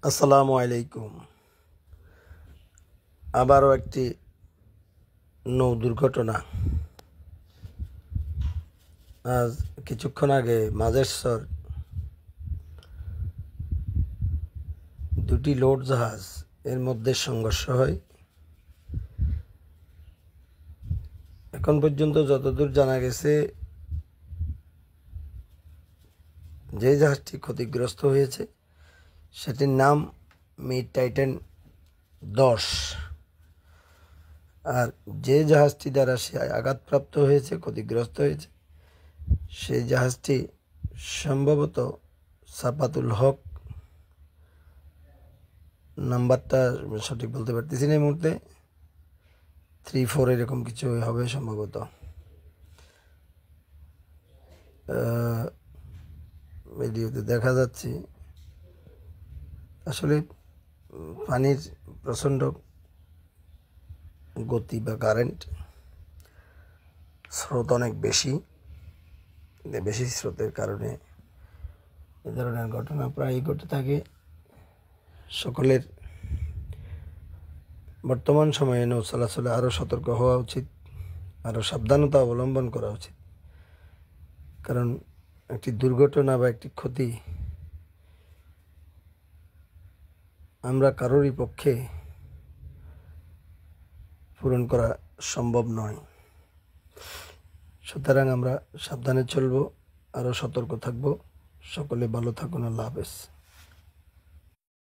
আসসালামু আলাইকুম। আবারও একটি নৌ দুর্ঘটনা। আজ কিছুক্ষণ আগে মাঝেরচর দুটি লোড জাহাজ এর মধ্যে সংঘর্ষ হয়। এখন পর্যন্ত যতদূর জানা গেছে, যে জাহাজটি ক্ষতিগ্রস্ত হয়েছে সেটির নাম মিড টাইটান 10, আর যে জাহাজটি দ্বারা সে আঘাতপ্রাপ্ত হয়েছে, ক্ষতিগ্রস্ত হয়েছে, সেই জাহাজটি সম্ভবত সাপাতুল হক, নাম্বারটা সঠিক বলতে পারতেছি না এই মুহূর্তে, 3-4 এরকম কিছু হবে সম্ভবত। ভিডিওতে দেখা যাচ্ছে আসলে পানির প্রচণ্ড গতি বা কারেন্ট, স্রোত অনেক বেশি স্রোতের কারণে এ ধরনের ঘটনা প্রায়ই ঘটে থাকে। সকলের বর্তমান সময়ে নৌ চলাচলে আরও সতর্ক হওয়া উচিত, আরও সাবধানতা অবলম্বন করা উচিত। কারণ একটি দুর্ঘটনা বা একটি ক্ষতি আমরা কারোরই পক্ষে পূরণ করা সম্ভব নয়। সুতরাং আমরা সাবধানে চলব, আরও সতর্ক থাকব। সকলে ভালো থাকুন। আল্লাহ হাফেজ।